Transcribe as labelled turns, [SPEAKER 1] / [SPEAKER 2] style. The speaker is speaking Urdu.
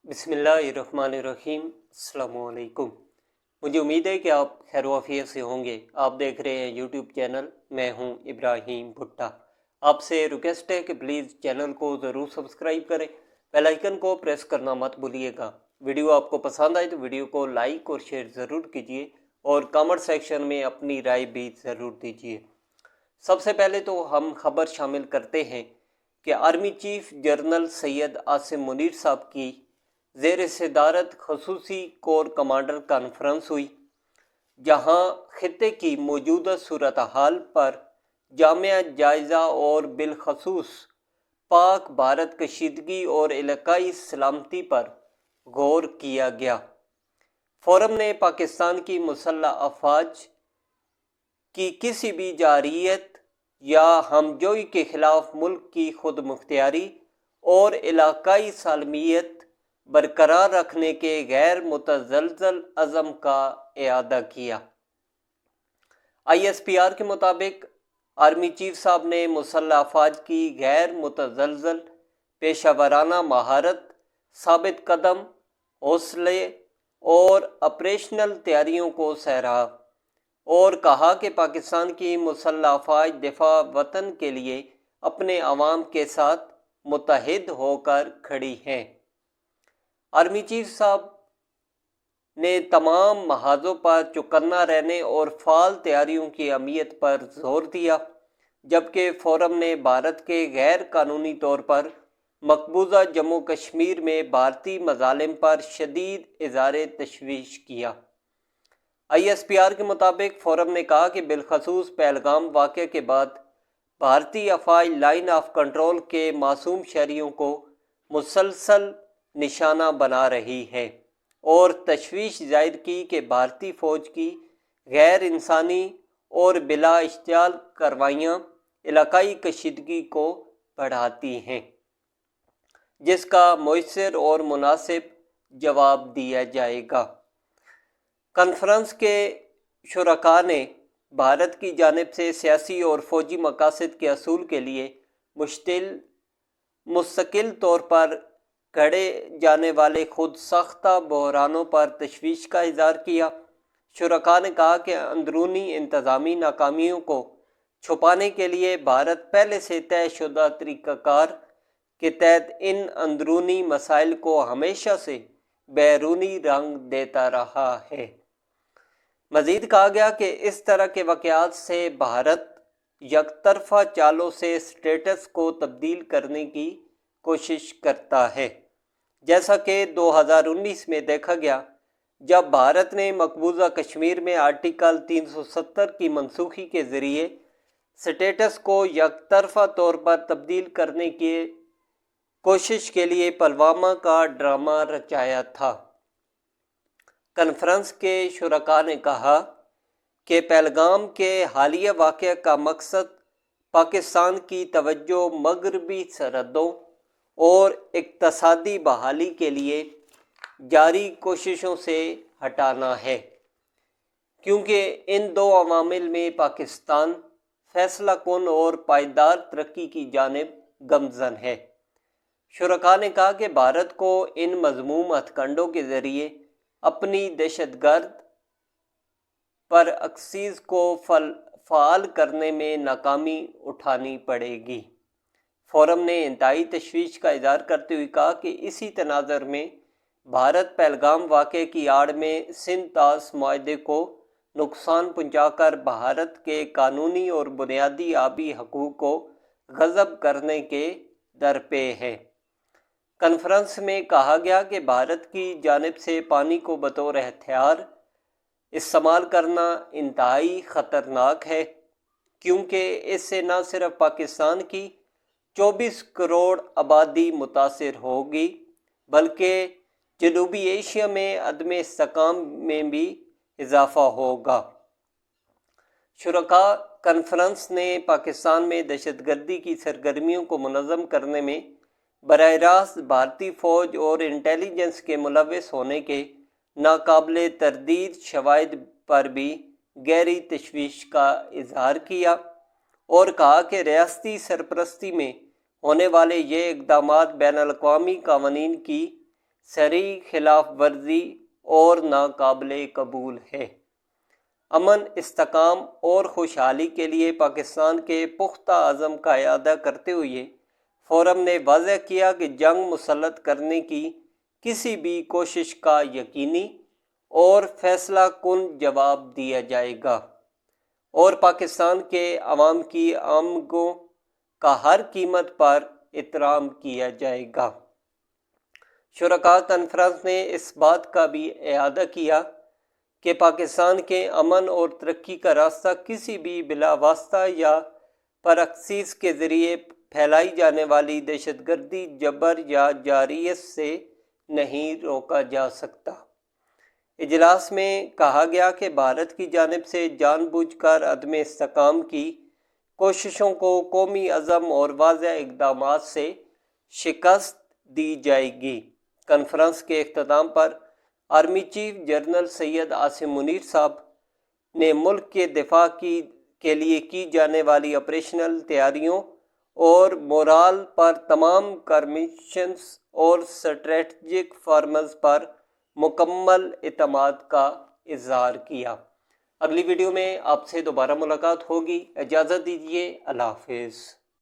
[SPEAKER 1] بسم اللہ الرحمن الرحیم۔ السلام علیکم۔ مجھے امید ہے کہ آپ خیر و عافیت سے ہوں گے۔ آپ دیکھ رہے ہیں یوٹیوب چینل، میں ہوں ابراہیم بھٹا۔ آپ سے ریکویسٹ ہے کہ پلیز چینل کو ضرور سبسکرائب کریں، بیل آئیکن کو پریس کرنا مت بھولیے گا۔ ویڈیو آپ کو پسند آئے تو ویڈیو کو لائک اور شیئر ضرور کیجیے اور کامنٹ سیکشن میں اپنی رائے بھی ضرور دیجیے۔ سب سے پہلے تو ہم خبر شامل کرتے ہیں کہ army chief general Syed Asim Munir صاحب کی زیر صدارت خصوصی کور کمانڈر کانفرنس ہوئی، جہاں خطے کی موجودہ صورتحال پر جامع جائزہ اور بالخصوص پاک بھارت کشیدگی اور علاقائی سلامتی پر غور کیا گیا۔ فورم نے پاکستان کی مسلح افواج کی کسی بھی جارحیت یا ہمجوئی کے خلاف ملک کی خود مختاری اور علاقائی سالمیت برقرار رکھنے کے غیر متزلزل عزم کا اعادہ کیا۔ ISPR کے مطابق آرمی چیف صاحب نے مسلح افواج کی غیر متزلزل پیشہ ورانہ مہارت، ثابت قدم حوصلے اور آپریشنل تیاریوں کو سراہا اور کہا کہ پاکستان کی مسلح افواج دفاع وطن کے لیے اپنے عوام کے ساتھ متحد ہو کر کھڑی ہیں۔ آرمی چیف صاحب نے تمام محاذوں پر چوکنا رہنے اور فعال تیاریوں کی اہمیت پر زور دیا، جبکہ فورم نے بھارت کے غیر قانونی طور پر مقبوضہ جموں کشمیر میں بھارتی مظالم پر شدید اظہار تشویش کیا۔ ISPR کے مطابق فورم نے کہا کہ بالخصوص پہلگام واقعے کے بعد بھارتی افواج لائن آف کنٹرول کے معصوم شہریوں کو مسلسل نشانہ بنا رہی ہے اور تشویش ظاہر کی کہ بھارتی فوج کی غیر انسانی اور بلا اشتعال کارروائیاں علاقائی کشیدگی کو بڑھاتی ہیں، جس کا مؤثر اور مناسب جواب دیا جائے گا۔ کانفرنس کے شرکاء نے بھارت کی جانب سے سیاسی اور فوجی مقاصد کے حصول کے لیے مستقل طور پر گھڑے جانے والے خود ساختہ بحرانوں پر تشویش کا اظہار کیا۔ شرکاء نے کہا کہ اندرونی انتظامی ناکامیوں کو چھپانے کے لیے بھارت پہلے سے طے شدہ طریقہ کار کے تحت ان اندرونی مسائل کو ہمیشہ سے بیرونی رنگ دیتا رہا ہے۔ مزید کہا گیا کہ اس طرح کے واقعات سے بھارت یک طرفہ چالوں سے سٹیٹس کو تبدیل کرنے کی کوشش کرتا ہے، جیسا کہ 2019 میں دیکھا گیا جب بھارت نے مقبوضہ کشمیر میں آرٹیکل 370 کی منسوخی کے ذریعے سٹیٹس کو یک طرفہ طور پر تبدیل کرنے کی کوشش کے لیے پلوامہ کا ڈرامہ رچایا تھا۔ کانفرنس کے شرکاء نے کہا کہ پہلگام کے حالیہ واقعہ کا مقصد پاکستان کی توجہ مغربی سرحدوں اور اقتصادی بحالی کے لیے جاری کوششوں سے ہٹانا ہے، کیونکہ ان دو عوامل میں پاکستان فیصلہ کن اور پائیدار ترقی کی جانب گامزن ہے۔ شرکاء نے کہا کہ بھارت کو ان مذموم ہتھ کنڈوں کے ذریعے اپنی دہشت گرد پراکسیز کو فعال کرنے میں ناکامی اٹھانی پڑے گی۔ فورم نے انتہائی تشویش کا اظہار کرتے ہوئے کہا کہ اسی تناظر میں بھارت پہلگام واقعے کی آڑ میں سندھ طاس معاہدے کو نقصان پہنچا کر بھارت کے قانونی اور بنیادی آبی حقوق کو غصب کرنے کے درپے ہے۔ کانفرنس میں کہا گیا کہ بھارت کی جانب سے پانی کو بطور ہتھیار استعمال کرنا انتہائی خطرناک ہے، کیونکہ اس سے نہ صرف پاکستان کی 24 کروڑ آبادی متاثر ہوگی بلکہ جنوبی ایشیا میں عدم استحکام میں بھی اضافہ ہوگا۔ شرکاء کانفرنس نے پاکستان میں دہشت گردی کی سرگرمیوں کو منظم کرنے میں براہ راست بھارتی فوج اور انٹیلی جنس کے ملوث ہونے کے ناقابل تردید شواہد پر بھی گہری تشویش کا اظہار کیا اور کہا کہ ریاستی سرپرستی میں ہونے والے یہ اقدامات بین الاقوامی قوانین کی صریح خلاف ورزی اور ناقابل قبول ہے۔ امن، استحکام اور خوشحالی کے لیے پاکستان کے پختہ عزم کا اعادہ کرتے ہوئے فورم نے واضح کیا کہ جنگ مسلط کرنے کی کسی بھی کوشش کا یقینی اور فیصلہ کن جواب دیا جائے گا اور پاکستان کے عوام کی آمدوں کا ہر قیمت پر احترام کیا جائے گا۔ شرکاء کانفرنس نے اس بات کا بھی اعادہ کیا کہ پاکستان کے امن اور ترقی کا راستہ کسی بھی بلا واسطہ یا پراکسیز کے ذریعے پھیلائی جانے والی دہشت گردی، جبر یا جارحیت سے نہیں روکا جا سکتا۔ اجلاس میں کہا گیا کہ بھارت کی جانب سے جان بوجھ کر عدم استحکام کی کوششوں کو قومی عزم اور واضح اقدامات سے شکست دی جائے گی۔ کانفرنس کے اختتام پر army chief general Syed Asim Munir صاحب نے ملک کے دفاع کے لیے کی جانے والی آپریشنل تیاریوں اور مورال پر تمام کمیشنز اور اسٹریٹجک فارمز پر مکمل اعتماد کا اظہار کیا۔ اگلی ویڈیو میں آپ سے دوبارہ ملاقات ہوگی۔ اجازت دیجیے، اللہ حافظ۔